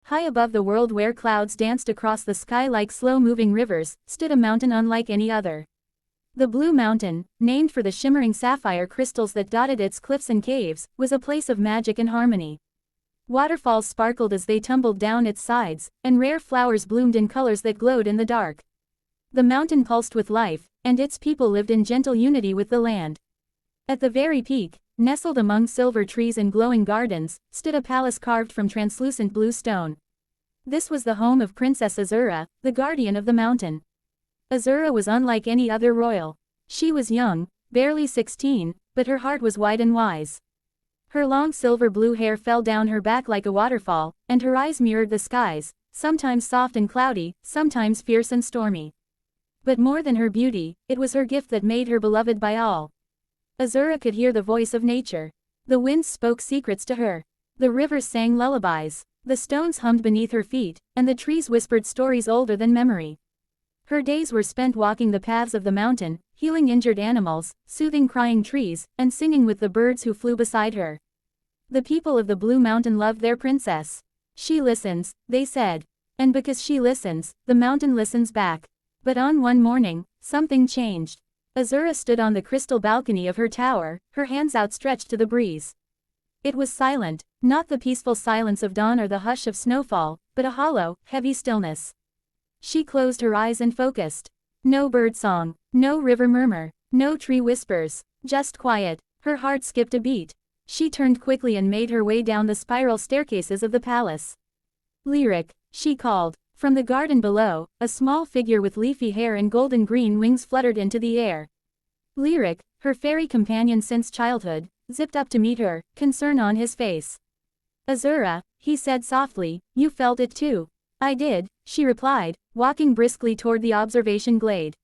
High above the world where clouds danced across the sky like slow-moving rivers, stood a mountain unlike any other. The Blue Mountain, named for the shimmering sapphire crystals that dotted its cliffs and caves, was a place of magic and harmony. Waterfalls sparkled as they tumbled down its sides, and rare flowers bloomed in colors that glowed in the dark. The mountain pulsed with life, and its people lived in gentle unity with the land. At the very peak, nestled among silver trees and glowing gardens, stood a palace carved from translucent blue stone. This was the home of Princess Azura, the guardian of the mountain. Azura was unlike any other royal. She was young, barely 16, but her heart was wide and wise. Her long silver blue hair fell down her back like a waterfall, and her eyes mirrored the skies, sometimes soft and cloudy, sometimes fierce and stormy. But more than her beauty, it was her gift that made her beloved by all. Azura could hear the voice of nature. The winds spoke secrets to her. The rivers sang lullabies. The stones hummed beneath her feet, and the trees whispered stories older than memory. Her days were spent walking the paths of the mountain, healing injured animals, soothing crying trees, and singing with the birds who flew beside her. The people of the Blue Mountain loved their princess. She listens, they said. And because she listens, the mountain listens back. But on one morning, something changed. Azura stood on the crystal balcony of her tower, her hands outstretched to the breeze. It was silent, not the peaceful silence of dawn or the hush of snowfall, but a hollow, heavy stillness. She closed her eyes and focused. No bird song, no river murmur, no tree whispers, just quiet. Her heart skipped a beat. She turned quickly and made her way down the spiral staircases of the palace. Lyric, she called. From the garden below, a small figure with leafy hair and golden-green wings fluttered into the air. Lyric, her fairy companion since childhood, zipped up to meet her, concern on his face. Azura, he said softly, you felt it too. I did, she replied, walking briskly toward the observation glade.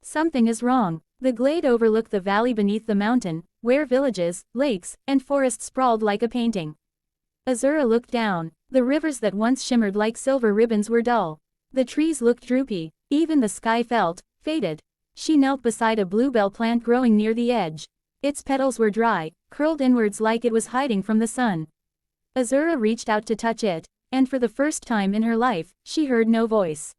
Something is wrong. The glade overlooked the valley beneath the mountain, where villages, lakes, and forests sprawled like a painting. Azura looked down. The rivers that once shimmered like silver ribbons were dull. The trees looked droopy. Even the sky felt faded. She knelt beside a bluebell plant growing near the edge. Its petals were dry, curled inwards like it was hiding from the sun. Azura reached out to touch it, and for the first time in her life, she heard no voice.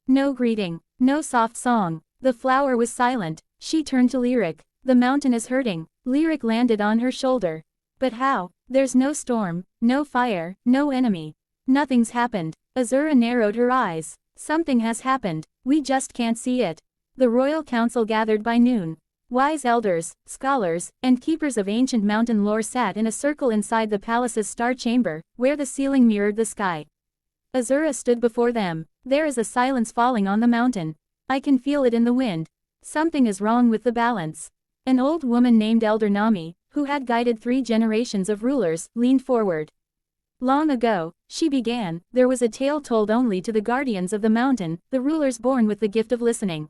No greeting, no soft song. The flower was silent. She turned to Lyric. The mountain is hurting. Lyric landed on her shoulder. But how? There's no storm, no fire, no enemy. Nothing's happened. Azura narrowed her eyes. Something has happened. We just can't see it. The royal council gathered by noon. Wise elders, scholars, and keepers of ancient mountain lore sat in a circle inside the palace's star chamber, where the ceiling mirrored the sky. Azura stood before them. There is a silence falling on the mountain. I can feel it in the wind. Something is wrong with the balance. An old woman named Elder Nami, who had guided 3 generations of rulers, leaned forward. Long ago, she began, there was a tale told only to the guardians of the mountain, the rulers born with the gift of listening.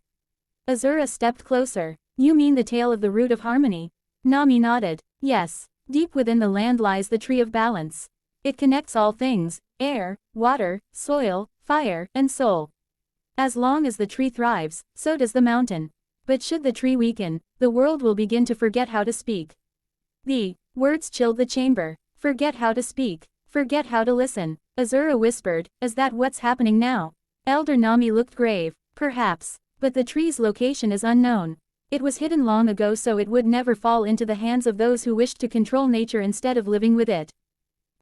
Azura stepped closer. You mean the tale of the root of harmony? Nami nodded. Yes. Deep within the land lies the tree of balance. It connects all things, air, water, soil, fire, and soul. As long as the tree thrives, so does the mountain. But should the tree weaken, the world will begin to forget how to speak. The words chilled the chamber. Forget how to speak. Forget how to listen. Azura whispered, is that what's happening now? Elder Nami looked grave. Perhaps. But the tree's location is unknown. It was hidden long ago so it would never fall into the hands of those who wished to control nature instead of living with it.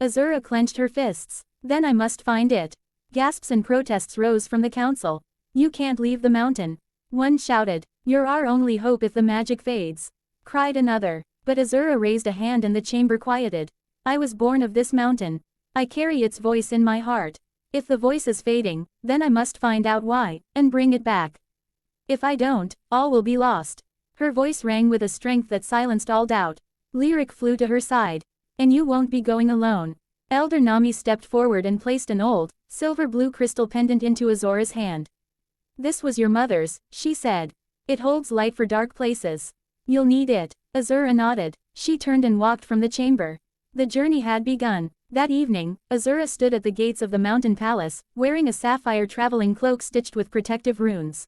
Azura clenched her fists. Then I must find it. Gasps and protests rose from the council. You can't leave the mountain. One shouted. You're our only hope if the magic fades. Cried another. But Azura raised a hand and the chamber quieted. I was born of this mountain. I carry its voice in my heart. If the voice is fading, then I must find out why, and bring it back. If I don't, all will be lost. Her voice rang with a strength that silenced all doubt. Lyric flew to her side. And you won't be going alone. Elder Nami stepped forward and placed an old, silver-blue crystal pendant into Azura's hand. This was your mother's, she said. It holds light for dark places. You'll need it. Azura nodded. She turned and walked from the chamber. The journey had begun. That evening, Azura stood at the gates of the mountain palace, wearing a sapphire traveling cloak stitched with protective runes.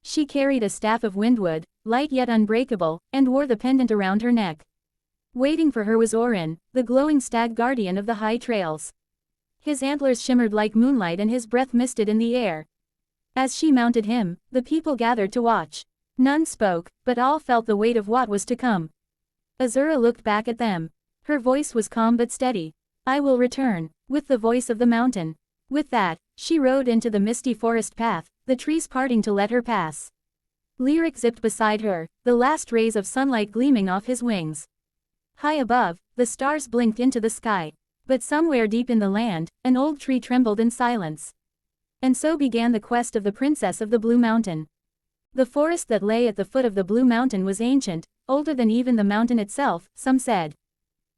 She carried a staff of windwood, light yet unbreakable, and wore the pendant around her neck. Waiting for her was Orin, the glowing stag guardian of the high trails. His antlers shimmered like moonlight and his breath misted in the air. As she mounted him, the people gathered to watch. None spoke, but all felt the weight of what was to come. Azura looked back at them. Her voice was calm but steady. I will return, with the voice of the mountain. With that, she rode into the misty forest path, the trees parting to let her pass. Lyric zipped beside her, the last rays of sunlight gleaming off his wings. High above, the stars blinked into the sky. But somewhere deep in the land, an old tree trembled in silence. And so began the quest of the Princess of the Blue Mountain. The forest that lay at the foot of the Blue Mountain was ancient, older than even the mountain itself, some said.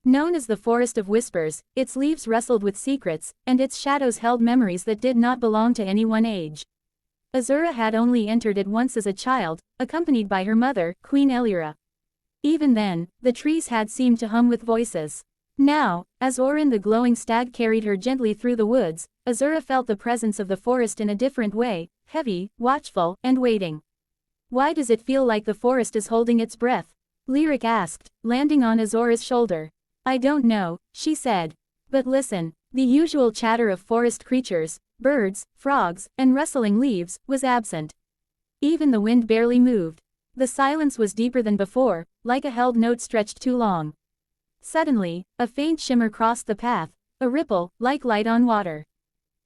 Known as the Forest of Whispers, its leaves rustled with secrets, and its shadows held memories that did not belong to any one age. Azura had only entered it once as a child, accompanied by her mother, Queen Elira. Even then, the trees had seemed to hum with voices. Now, as Orin the glowing stag carried her gently through the woods, Azura felt the presence of the forest in a different way, heavy, watchful, and waiting. Why does it feel like the forest is holding its breath? Lyric asked, landing on Azura's shoulder. I don't know, she said. But listen, the usual chatter of forest creatures, birds, frogs, and rustling leaves, was absent. Even the wind barely moved. The silence was deeper than before, like a held note stretched too long. Suddenly, a faint shimmer crossed the path, a ripple, like light on water.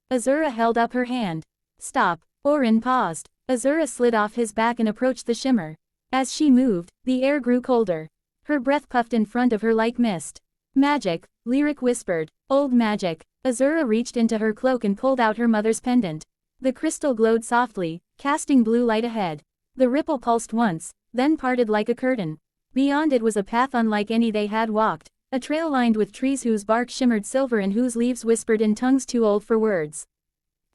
Azura held up her hand. Stop. Orin paused. Azura slid off his back and approached the shimmer. As she moved, the air grew colder. Her breath puffed in front of her like mist. Magic, Lyric whispered. Old magic. Azura reached into her cloak and pulled out her mother's pendant. The crystal glowed softly, casting blue light ahead. The ripple pulsed once, then parted like a curtain. Beyond it was a path unlike any they had walked, a trail lined with trees whose bark shimmered silver and whose leaves whispered in tongues too old for words.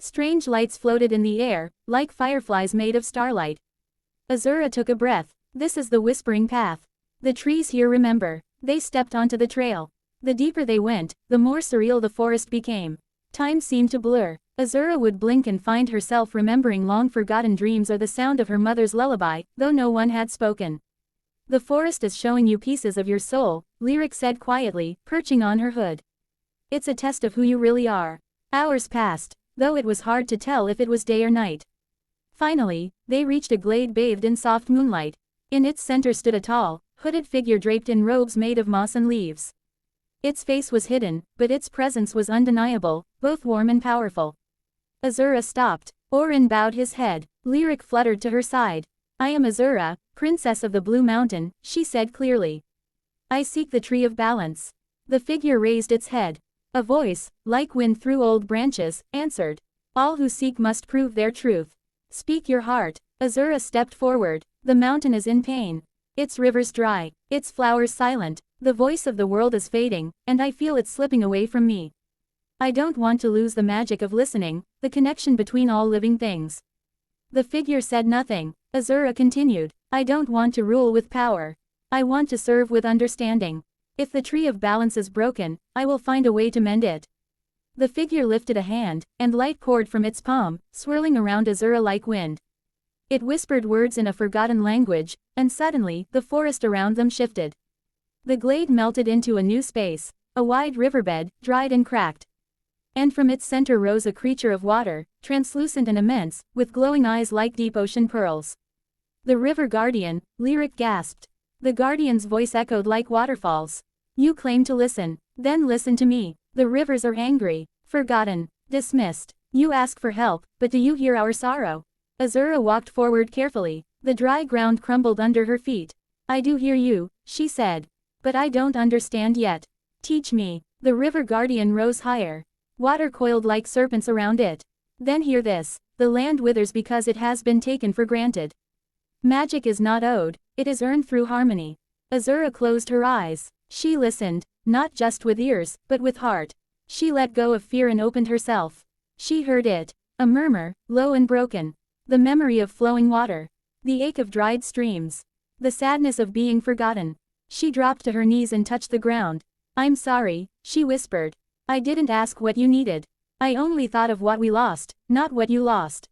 Strange lights floated in the air, like fireflies made of starlight. Azura took a breath. This is the whispering path. The trees here remember. They stepped onto the trail. The deeper they went, the more surreal the forest became. Time seemed to blur. Azura would blink and find herself remembering long-forgotten dreams or the sound of her mother's lullaby, though no one had spoken. The forest is showing you pieces of your soul, Lyric said quietly, perching on her hood. It's a test of who you really are. Hours passed, though it was hard to tell if it was day or night. Finally, they reached a glade bathed in soft moonlight. In its center stood a tall, hooded figure draped in robes made of moss and leaves. Its face was hidden, but its presence was undeniable, both warm and powerful. Azura stopped. Orin bowed his head. Lyric fluttered to her side. I am Azura, Princess of the Blue Mountain, she said clearly. I seek the Tree of Balance. The figure raised its head. A voice, like wind through old branches, answered. All who seek must prove their truth. Speak your heart. Azura stepped forward. The mountain is in pain. Its rivers dry, its flowers silent, the voice of the world is fading, and I feel it slipping away from me. I don't want to lose the magic of listening, the connection between all living things. The figure said nothing. Azura continued, I don't want to rule with power. I want to serve with understanding. If the Tree of Balance is broken, I will find a way to mend it. The figure lifted a hand, and light poured from its palm, swirling around Azura like wind. It whispered words in a forgotten language, and suddenly, the forest around them shifted. The glade melted into a new space, a wide riverbed, dried and cracked. And from its center rose a creature of water, translucent and immense, with glowing eyes like deep ocean pearls. The river guardian, Lyric gasped. The guardian's voice echoed like waterfalls. You claim to listen, then listen to me. The rivers are angry, forgotten, dismissed. You ask for help, but do you hear our sorrow? Azura walked forward carefully. The dry ground crumbled under her feet. I do hear you, she said. But I don't understand yet. Teach me. The river guardian rose higher. Water coiled like serpents around it. Then hear this. The land withers because it has been taken for granted. Magic is not owed, it is earned through harmony. Azura closed her eyes. She listened, not just with ears, but with heart. She let go of fear and opened herself. She heard it. A murmur, low and broken. The memory of flowing water. The ache of dried streams. The sadness of being forgotten. She dropped to her knees and touched the ground. I'm sorry, she whispered. I didn't ask what you needed. I only thought of what we lost, not what you lost.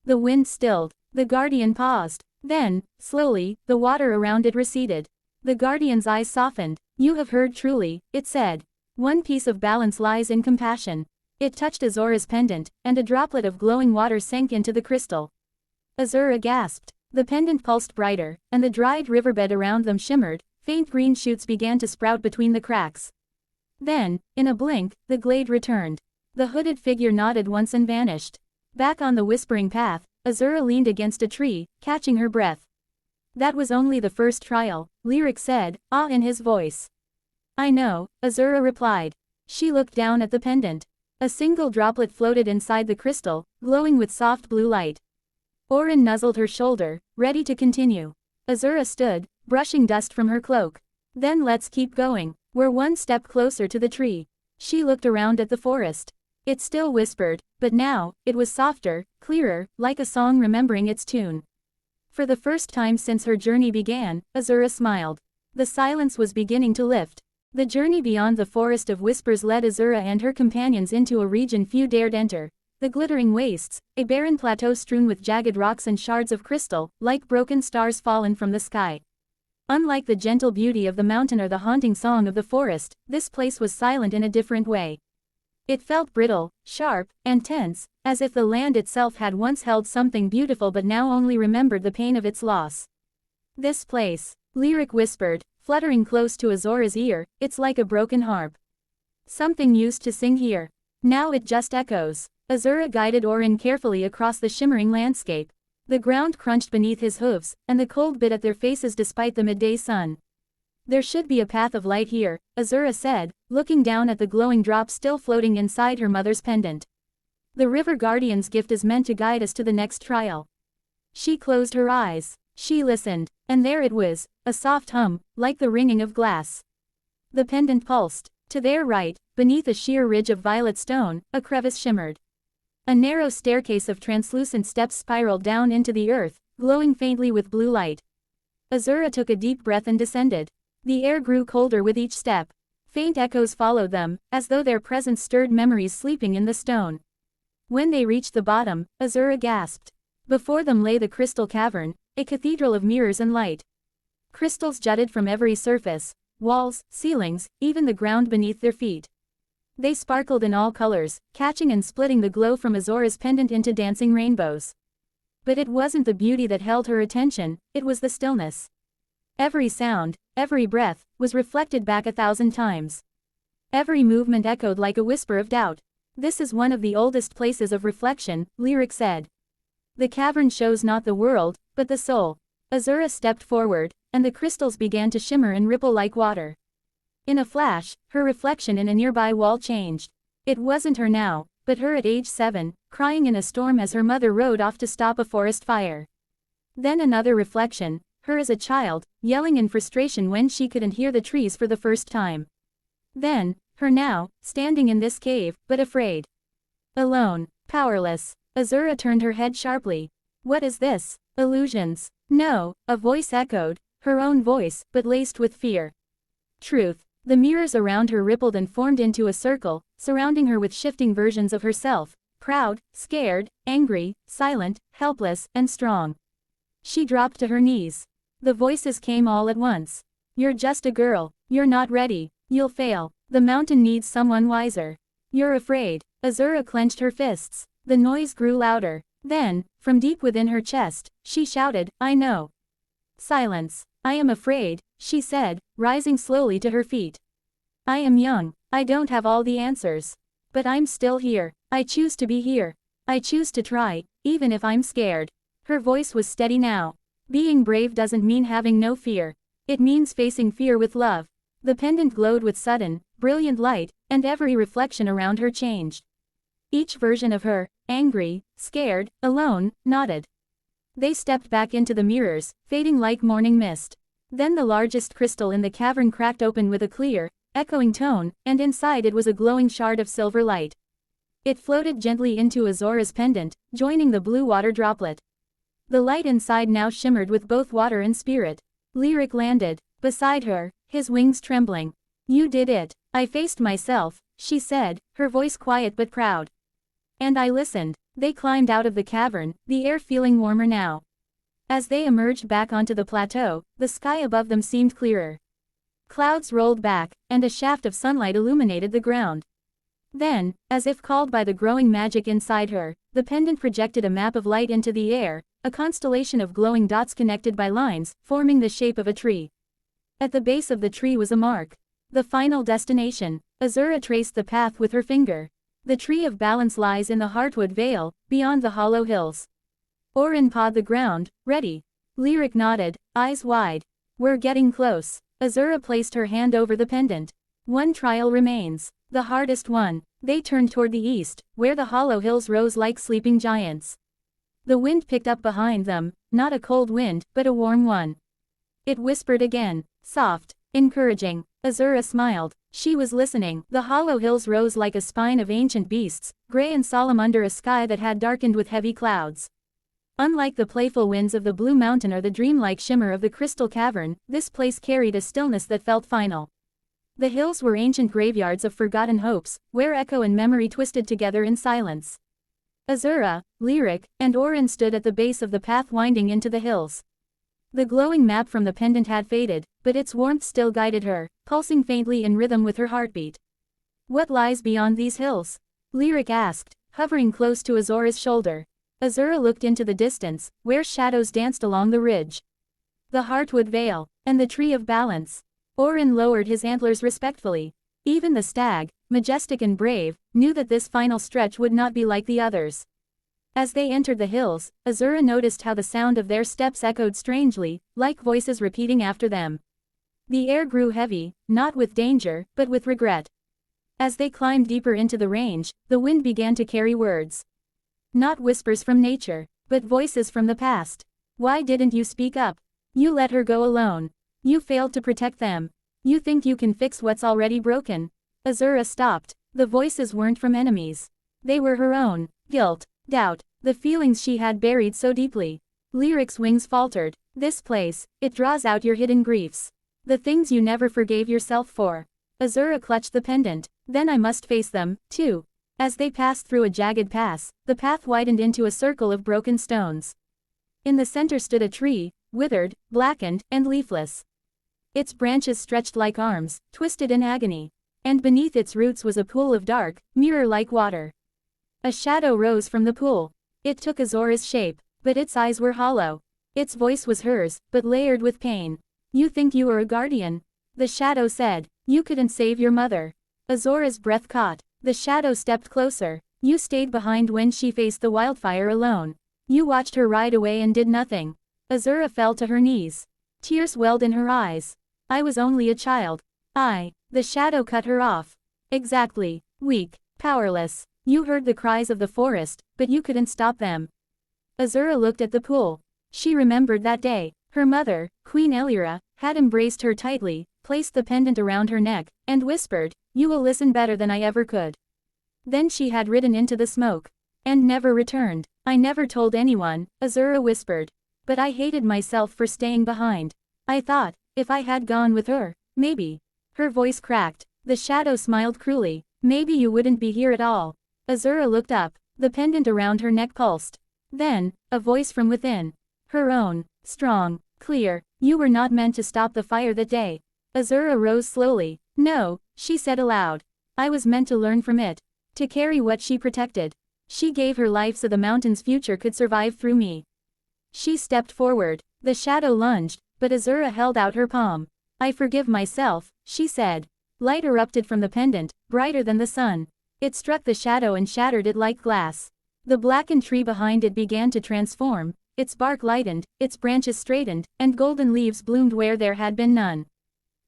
The wind stilled. The guardian paused. Then, slowly, the water around it receded. The guardian's eyes softened. You have heard truly, it said. One piece of balance lies in compassion. It touched Azura's pendant, and a droplet of glowing water sank into the crystal. Azura gasped. The pendant pulsed brighter, and the dried riverbed around them shimmered. Faint green shoots began to sprout between the cracks. Then, in a blink, the glade returned. The hooded figure nodded once and vanished. Back on the whispering path, Azura leaned against a tree, catching her breath. That was only the first trial, Lyric said, awe in his voice. I know, Azura replied. She looked down at the pendant. A single droplet floated inside the crystal, glowing with soft blue light. Orin nuzzled her shoulder, ready to continue. Azura stood, brushing dust from her cloak. Then let's keep going. We're one step closer to the tree. She looked around at the forest. It still whispered, but now, it was softer, clearer, like a song remembering its tune. For the first time since her journey began, Azura smiled. The silence was beginning to lift. The journey beyond the forest of whispers led Azura and her companions into a region few dared enter. The glittering wastes, a barren plateau strewn with jagged rocks and shards of crystal, like broken stars fallen from the sky. Unlike the gentle beauty of the mountain or the haunting song of the forest, this place was silent in a different way. It felt brittle, sharp, and tense, as if the land itself had once held something beautiful but now only remembered the pain of its loss. This place, Lyric whispered, fluttering close to Azura's ear, it's like a broken harp. Something used to sing here. Now it just echoes. Azura guided Orin carefully across the shimmering landscape. The ground crunched beneath his hooves, and the cold bit at their faces despite the midday sun. There should be a path of light here, Azura said, looking down at the glowing drops still floating inside her mother's pendant. The River Guardian's gift is meant to guide us to the next trial. She closed her eyes. She listened, and there it was, a soft hum, like the ringing of glass. The pendant pulsed. To their right, beneath a sheer ridge of violet stone, a crevice shimmered. A narrow staircase of translucent steps spiraled down into the earth, glowing faintly with blue light. Azura took a deep breath and descended. The air grew colder with each step. Faint echoes followed them, as though their presence stirred memories sleeping in the stone. When they reached the bottom, Azura gasped. Before them lay the crystal cavern, a cathedral of mirrors and light. Crystals jutted from every surface, walls, ceilings, even the ground beneath their feet. They sparkled in all colors, catching and splitting the glow from Azura's pendant into dancing rainbows. But it wasn't the beauty that held her attention, it was the stillness. Every sound, every breath, was reflected back 1,000 times. Every movement echoed like a whisper of doubt. This is one of the oldest places of reflection, Lyric said. The cavern shows not the world, but the soul. Azura stepped forward, and the crystals began to shimmer and ripple like water. In a flash, her reflection in a nearby wall changed. It wasn't her now, but her at age 7, crying in a storm as her mother rode off to stop a forest fire. Then another reflection, her as a child, yelling in frustration when she couldn't hear the trees for the first time. Then, her now, standing in this cave, but afraid. Alone, powerless. Azura turned her head sharply. What is this? Illusions? No, a voice echoed, her own voice, but laced with fear. Truth. The mirrors around her rippled and formed into a circle, surrounding her with shifting versions of herself, proud, scared, angry, silent, helpless, and strong. She dropped to her knees. The voices came all at once. You're just a girl. You're not ready. You'll fail. The mountain needs someone wiser. You're afraid. Azura clenched her fists. The noise grew louder. Then, from deep within her chest, she shouted, I know. Silence. I am afraid, she said, rising slowly to her feet. I am young. I don't have all the answers. But I'm still here. I choose to be here. I choose to try, even if I'm scared. Her voice was steady now. Being brave doesn't mean having no fear. It means facing fear with love. The pendant glowed with sudden, brilliant light, and every reflection around her changed. Each version of her, angry, scared, alone, nodded. They stepped back into the mirrors, fading like morning mist. Then the largest crystal in the cavern cracked open with a clear, echoing tone, and inside it was a glowing shard of silver light. It floated gently into Azura's pendant, joining the blue water droplet. The light inside now shimmered with both water and spirit. Lyric landed beside her, his wings trembling. You did it. I faced myself, she said, her voice quiet but proud. And I listened. They climbed out of the cavern, the air feeling warmer now. As they emerged back onto the plateau, the sky above them seemed clearer. Clouds rolled back, and a shaft of sunlight illuminated the ground. Then, as if called by the growing magic inside her, the pendant projected a map of light into the air, a constellation of glowing dots connected by lines, forming the shape of a tree. At the base of the tree was a mark. The final destination. Azura traced the path with her finger. The tree of balance lies in the Heartwood Vale, beyond the hollow hills. Orin pawed the ground, ready. Lyric nodded, eyes wide. We're getting close. Azura placed her hand over the pendant. One trial remains. The hardest one. They turned toward the east, where the hollow hills rose like sleeping giants. The wind picked up behind them, not a cold wind, but a warm one. It whispered again, soft, encouraging. Azura smiled. She was listening. The hollow hills rose like a spine of ancient beasts, gray and solemn under a sky that had darkened with heavy clouds. Unlike the playful winds of the Blue Mountain or the dreamlike shimmer of the Crystal Cavern, this place carried a stillness that felt final. The hills were ancient graveyards of forgotten hopes, where echo and memory twisted together in silence. Azura, Lyric, and Orin stood at the base of the path winding into the hills. The glowing map from the pendant had faded, but its warmth still guided her, pulsing faintly in rhythm with her heartbeat. What lies beyond these hills? Lyric asked, hovering close to Azura's shoulder. Azura looked into the distance, where shadows danced along the ridge. The Heartwood Vale, and the Tree of Balance. Orin lowered his antlers respectfully. Even the stag, majestic and brave, knew that this final stretch would not be like the others. As they entered the hills, Azura noticed how the sound of their steps echoed strangely, like voices repeating after them. The air grew heavy, not with danger, but with regret. As they climbed deeper into the range, the wind began to carry words. Not whispers from nature, but voices from the past. Why didn't you speak up? You let her go alone. You failed to protect them. You think you can fix what's already broken. Azura stopped. The voices weren't from enemies. They were her own. Guilt, doubt, the feelings she had buried so deeply. Lyric's wings faltered. This place, it draws out your hidden griefs. The things you never forgave yourself for. Azura clutched the pendant. Then I must face them, too. As they passed through a jagged pass, the path widened into a circle of broken stones. In the center stood a tree, withered, blackened, and leafless. Its branches stretched like arms, twisted in agony. And beneath its roots was a pool of dark, mirror-like water. A shadow rose from the pool. It took Azura's shape, but its eyes were hollow. Its voice was hers, but layered with pain. You think you are a guardian? The shadow said. You couldn't save your mother. Azura's breath caught. The shadow stepped closer. You stayed behind when she faced the wildfire alone. You watched her ride away and did nothing. Azura fell to her knees. Tears welled in her eyes. I was only a child. The shadow cut her off. Exactly. Weak. Powerless. You heard the cries of the forest, but you couldn't stop them. Azura looked at the pool. She remembered that day. Her mother, Queen Elira, had embraced her tightly, placed the pendant around her neck, and whispered, "You will listen better than I ever could." Then she had ridden into the smoke. And never returned. I never told anyone, Azura whispered. But I hated myself for staying behind. I thought, if I had gone with her, maybe. Her voice cracked. The shadow smiled cruelly. Maybe you wouldn't be here at all. Azura looked up. The pendant around her neck pulsed. Then, a voice from within. Her own. Strong. Clear. You were not meant to stop the fire that day. Azura rose slowly. No, she said aloud. I was meant to learn from it. To carry what she protected. She gave her life so the mountain's future could survive through me. She stepped forward. The shadow lunged, but Azura held out her palm. I forgive myself, she said. Light erupted from the pendant, brighter than the sun. It struck the shadow and shattered it like glass. The blackened tree behind it began to transform. Its bark lightened, its branches straightened, and golden leaves bloomed where there had been none.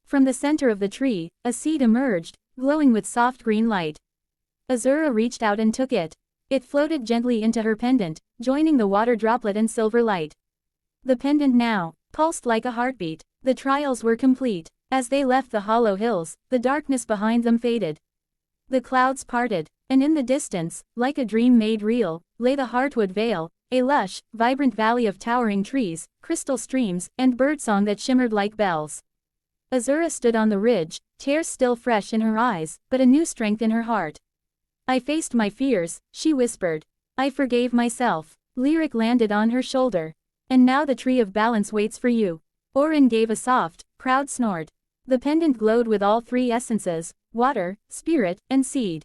From the center of the tree, a seed emerged, glowing with soft green light. Azura reached out and took it. It floated gently into her pendant, joining the water droplet and silver light. The pendant now pulsed like a heartbeat. The trials were complete. As they left the hollow hills, the darkness behind them faded. The clouds parted, and in the distance, like a dream made real, lay the Heartwood Vale, a lush, vibrant valley of towering trees, crystal streams, and birdsong that shimmered like bells. Azura stood on the ridge, tears still fresh in her eyes, but a new strength in her heart. I faced my fears, she whispered. I forgave myself. Lyric landed on her shoulder. And now the tree of balance waits for you. Orin gave a soft, proud snort. The pendant glowed with all three essences, water, spirit, and seed.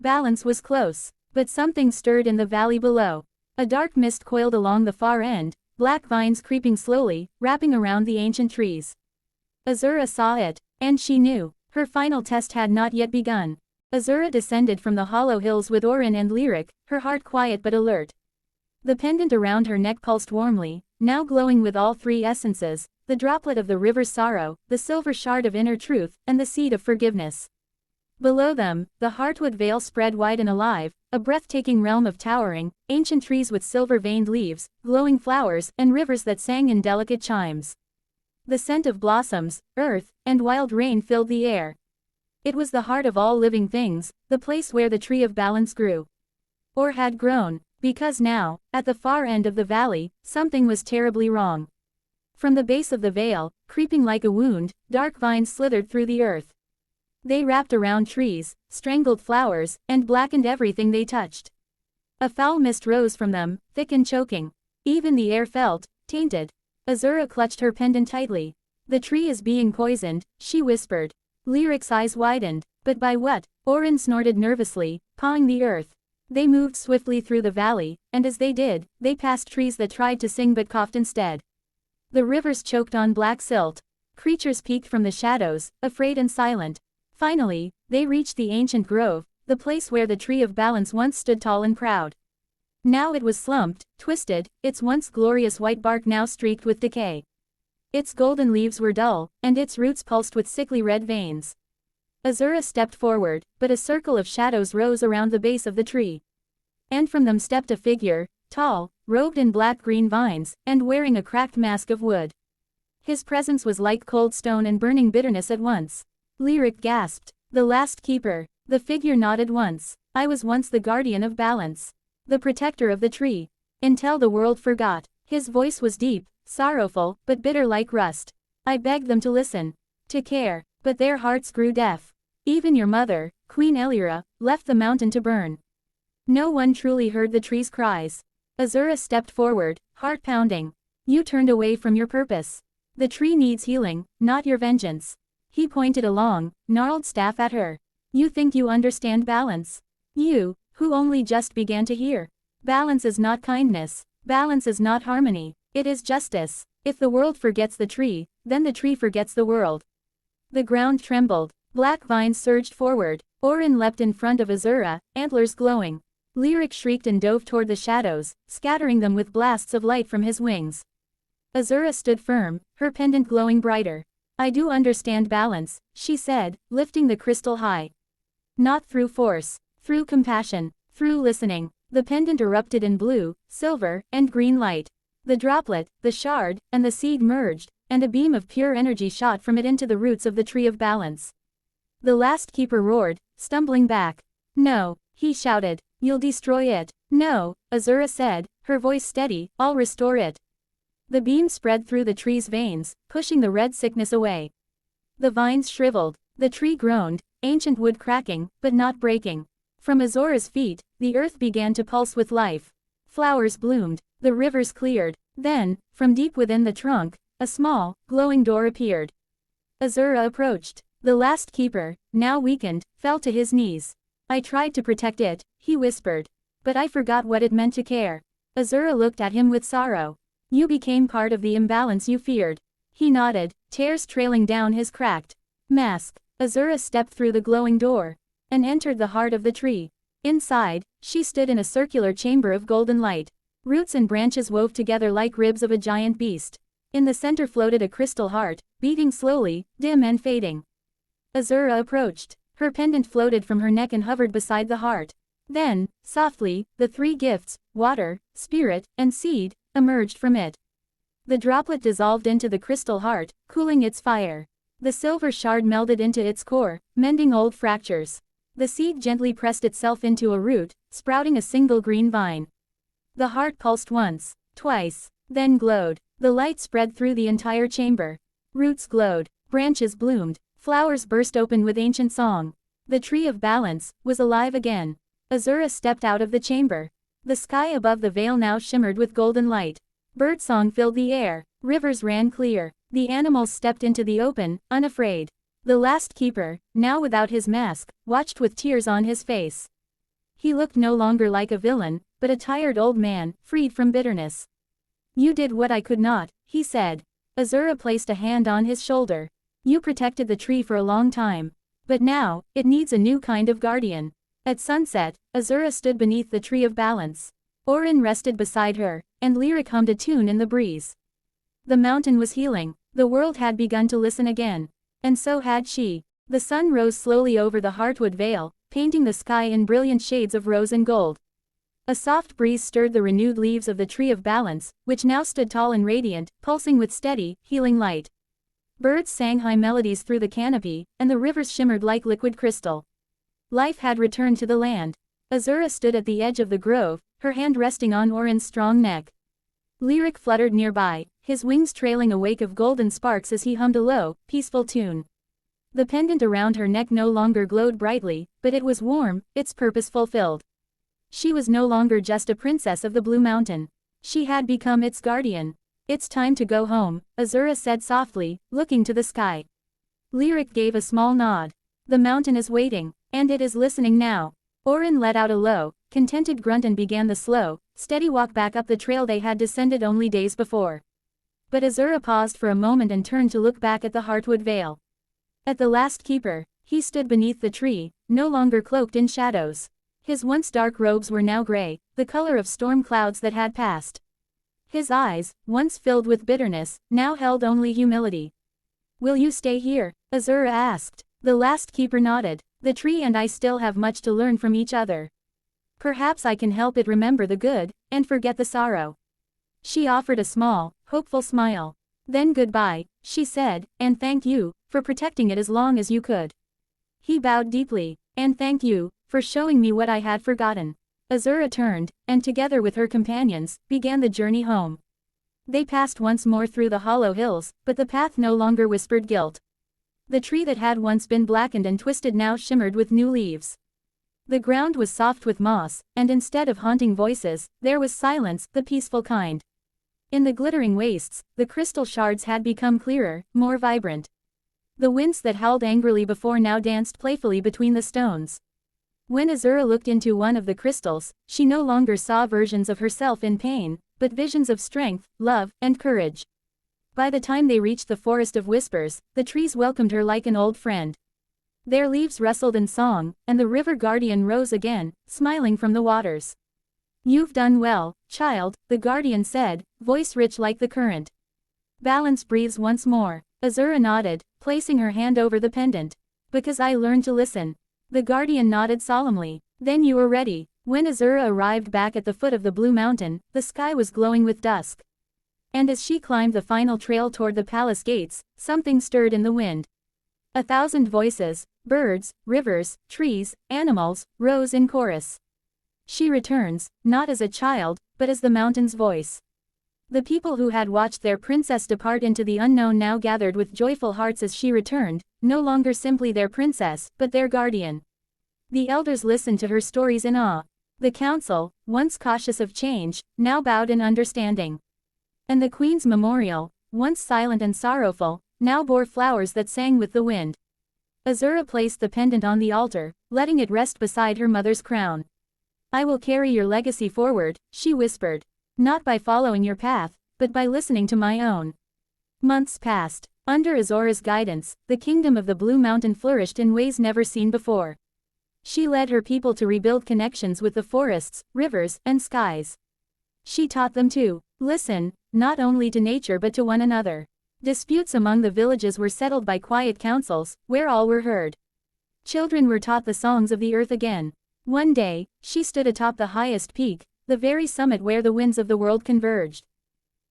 Balance was close. But something stirred in the valley below. A dark mist coiled along the far end, black vines creeping slowly, wrapping around the ancient trees. Azura saw it, and she knew. Her final test had not yet begun. Azura descended from the hollow hills with Orin and Lyric, her heart quiet but alert. The pendant around her neck pulsed warmly, now glowing with all three essences, the droplet of the river's sorrow, the silver shard of inner truth, and the seed of forgiveness. Below them, the heartwood vale spread wide and alive, a breathtaking realm of towering, ancient trees with silver-veined leaves, glowing flowers, and rivers that sang in delicate chimes. The scent of blossoms, earth, and wild rain filled the air. It was the heart of all living things, the place where the tree of balance grew. Or had grown, because now, at the far end of the valley, something was terribly wrong. From the base of the vale, creeping like a wound, dark vines slithered through the earth. They wrapped around trees, strangled flowers, and blackened everything they touched. A foul mist rose from them, thick and choking. Even the air felt tainted. Azura clutched her pendant tightly. "The tree is being poisoned," she whispered. Lyric's eyes widened. "But by what?" Orin snorted nervously, pawing the earth. They moved swiftly through the valley, and as they did, they passed trees that tried to sing but coughed instead. The rivers choked on black silt. Creatures peeked from the shadows, afraid and silent. Finally, they reached the ancient grove, the place where the tree of balance once stood tall and proud. Now it was slumped, twisted, its once glorious white bark now streaked with decay. Its golden leaves were dull, and its roots pulsed with sickly red veins. Azura stepped forward, but a circle of shadows rose around the base of the tree. And from them stepped a figure, tall, robed in black-green vines, and wearing a cracked mask of wood. His presence was like cold stone and burning bitterness at once. Lyric gasped. "The last keeper." The figure nodded once. "I was once the guardian of balance. The protector of the tree. Until the world forgot." His voice was deep, sorrowful, but bitter like rust. "I begged them to listen. To care. But their hearts grew deaf. Even your mother, Queen Elira, left the mountain to burn. No one truly heard the tree's cries." Azura stepped forward, heart pounding. "You turned away from your purpose. The tree needs healing, not your vengeance." He pointed a long, gnarled staff at her. "You think you understand balance? You, who only just began to hear. Balance is not kindness. Balance is not harmony. It is justice. If the world forgets the tree, then the tree forgets the world." The ground trembled. Black vines surged forward. Orin leapt in front of Azura, antlers glowing. Lyric shrieked and dove toward the shadows, scattering them with blasts of light from his wings. Azura stood firm, her pendant glowing brighter. "I do understand balance," she said, lifting the crystal high. "Not through force. Through compassion. Through listening." The pendant erupted in blue, silver, and green light. The droplet, the shard, and the seed merged, and a beam of pure energy shot from it into the roots of the tree of balance. The last keeper roared, stumbling back. "No," he shouted. "You'll destroy it." "No," Azura said, her voice steady, "I'll restore it." The beam spread through the tree's veins, pushing the red sickness away. The vines shriveled. The tree groaned, ancient wood cracking, but not breaking. From Azura's feet, the earth began to pulse with life. Flowers bloomed. The rivers cleared. Then, from deep within the trunk, a small, glowing door appeared. Azura approached. The last keeper, now weakened, fell to his knees. "I tried to protect it," he whispered. "But I forgot what it meant to care." Azura looked at him with sorrow. "You became part of the imbalance you feared." He nodded, tears trailing down his cracked mask. Azura stepped through the glowing door and entered the heart of the tree. Inside, she stood in a circular chamber of golden light. Roots and branches wove together like ribs of a giant beast. In the center floated a crystal heart, beating slowly, dim and fading. Azura approached. Her pendant floated from her neck and hovered beside the heart. Then, softly, the three gifts, water, spirit, and seed, emerged from it. The droplet dissolved into the crystal heart, cooling its fire. The silver shard melded into its core, mending old fractures. The seed gently pressed itself into a root, sprouting a single green vine. The heart pulsed once, twice, then glowed. The light spread through the entire chamber. Roots glowed, branches bloomed, flowers burst open with ancient song. The tree of balance was alive again. Azura stepped out of the chamber. The sky above the veil now shimmered with golden light. Birdsong filled the air. Rivers ran clear. The animals stepped into the open, unafraid. The last keeper, now without his mask, watched with tears on his face. He looked no longer like a villain, but a tired old man, freed from bitterness. You did what I could not, he said. Azura placed a hand on his shoulder. You protected the tree for a long time. But now, it needs a new kind of guardian. At sunset, Azura stood beneath the tree of balance. Orin rested beside her, and Lyric hummed a tune in the breeze. The mountain was healing. The world had begun to listen again. And so had she. The sun rose slowly over the Heartwood Vale, painting the sky in brilliant shades of rose and gold. A soft breeze stirred the renewed leaves of the Tree of Balance, which now stood tall and radiant, pulsing with steady, healing light. Birds sang high melodies through the canopy, and the rivers shimmered like liquid crystal. Life had returned to the land. Azura stood at the edge of the grove, her hand resting on Orin's strong neck. Lyric fluttered nearby, his wings trailing a wake of golden sparks as he hummed a low, peaceful tune. The pendant around her neck no longer glowed brightly, but it was warm, its purpose fulfilled. She was no longer just a princess of the Blue Mountain. She had become its guardian. It's time to go home, Azura said softly, looking to the sky. Lyric gave a small nod. The mountain is waiting, and it is listening now. Orin let out a low, contented grunt and began the slow, steady walk back up the trail they had descended only days before. But Azura paused for a moment and turned to look back at the Heartwood Vale. At the last keeper, he stood beneath the tree, no longer cloaked in shadows. His once dark robes were now gray, the color of storm clouds that had passed. His eyes, once filled with bitterness, now held only humility. Will you stay here? Azura asked. The last keeper nodded. The tree and I still have much to learn from each other. Perhaps I can help it remember the good, and forget the sorrow. She offered a small, hopeful smile. Then goodbye, she said, and thank you, for protecting it as long as you could. He bowed deeply, and thank you, for showing me what I had forgotten. Azura turned, and together with her companions, began the journey home. They passed once more through the hollow hills, but the path no longer whispered guilt. The tree that had once been blackened and twisted now shimmered with new leaves. The ground was soft with moss, and instead of haunting voices, there was silence, the peaceful kind. In the glittering wastes, the crystal shards had become clearer, more vibrant. The winds that howled angrily before now danced playfully between the stones. When Azura looked into one of the crystals, she no longer saw versions of herself in pain, but visions of strength, love, and courage. By the time they reached the Forest of Whispers, the trees welcomed her like an old friend. Their leaves rustled in song, and the river guardian rose again, smiling from the waters. You've done well, child, the guardian said, voice rich like the current. Balance breathes once more. Azura nodded, placing her hand over the pendant. Because I learned to listen. The guardian nodded solemnly. Then you were ready. When Azura arrived back at the foot of the Blue Mountain, the sky was glowing with dusk. And as she climbed the final trail toward the palace gates, something stirred in the wind. 1,000 voices, birds, rivers, trees, animals, rose in chorus. She returns, not as a child, but as the mountain's voice. The people who had watched their princess depart into the unknown now gathered with joyful hearts as she returned, no longer simply their princess, but their guardian. The elders listened to her stories in awe. The council, once cautious of change, now bowed in understanding. And the queen's memorial, once silent and sorrowful, now bore flowers that sang with the wind. Azura placed the pendant on the altar, letting it rest beside her mother's crown. I will carry your legacy forward, she whispered. Not by following your path, but by listening to my own. Months passed. Under Azura's guidance, the kingdom of the Blue Mountain flourished in ways never seen before. She led her people to rebuild connections with the forests, rivers, and skies. She taught them to listen, not only to nature but to one another. Disputes among the villages were settled by quiet councils, where all were heard. Children were taught the songs of the earth again. One day, she stood atop the highest peak, the very summit where the winds of the world converged.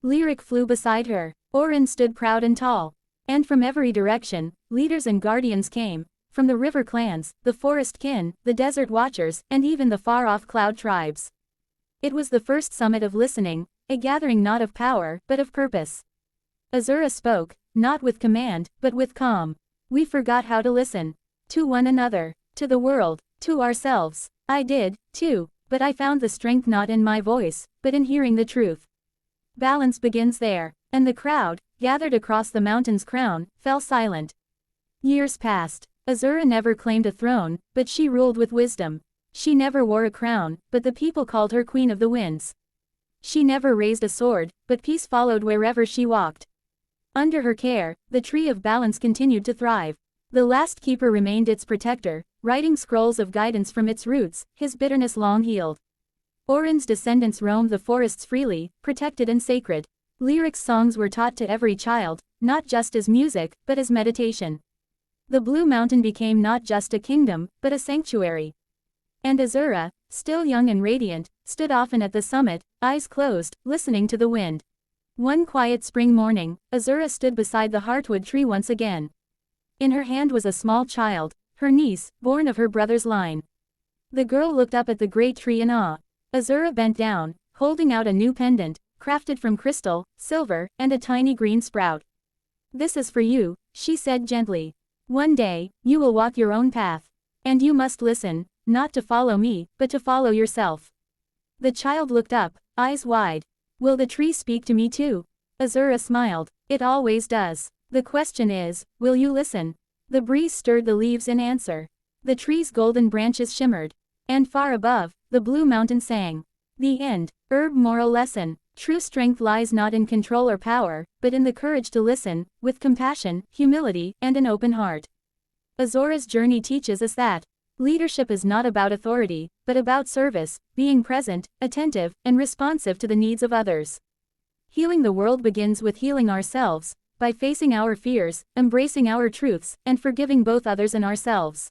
Lyric flew beside her. Orin stood proud and tall. And from every direction, leaders and guardians came, from the river clans, the forest kin, the desert watchers, and even the far-off cloud tribes. It was the first summit of listening, a gathering not of power, but of purpose. Azura spoke, not with command, but with calm. We forgot how to listen. To one another, to the world, to ourselves. I did, too, but I found the strength not in my voice, but in hearing the truth. Balance begins there, and the crowd, gathered across the mountain's crown, fell silent. Years passed. Azura never claimed a throne, but she ruled with wisdom. She never wore a crown, but the people called her Queen of the Winds. She never raised a sword, but peace followed wherever she walked. Under her care, the Tree of Balance continued to thrive. The last keeper remained its protector, writing scrolls of guidance from its roots, his bitterness long healed. Orin's descendants roamed the forests freely, protected and sacred. Lyrics songs were taught to every child, not just as music, but as meditation. The Blue Mountain became not just a kingdom, but a sanctuary. And Azura, still young and radiant, stood often at the summit, eyes closed, listening to the wind. One quiet spring morning, Azura stood beside the heartwood tree once again. In her hand was a small child, her niece, born of her brother's line. The girl looked up at the great tree in awe. Azura bent down, holding out a new pendant, crafted from crystal, silver, and a tiny green sprout. "This is for you," she said gently. "One day, you will walk your own path. And you must listen, not to follow me, but to follow yourself." The child looked up, eyes wide. "Will the tree speak to me too?" Azura smiled. "It always does. The question is, will you listen?" The breeze stirred the leaves in answer. The tree's golden branches shimmered. And far above, the Blue Mountain sang. The end. Moral lesson. True strength lies not in control or power, but in the courage to listen, with compassion, humility, and an open heart. Azura's journey teaches us that leadership is not about authority, but about service, being present, attentive, and responsive to the needs of others. Healing the world begins with healing ourselves, by facing our fears, embracing our truths, and forgiving both others and ourselves.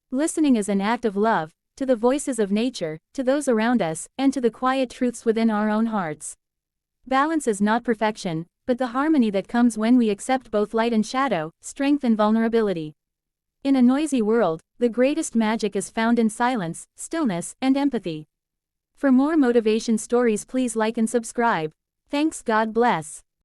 Listening is an act of love, to the voices of nature, to those around us, and to the quiet truths within our own hearts. Balance is not perfection, but the harmony that comes when we accept both light and shadow, strength and vulnerability. In a noisy world, the greatest magic is found in silence, stillness, and empathy. For more motivation stories, please like and subscribe. Thanks. God bless.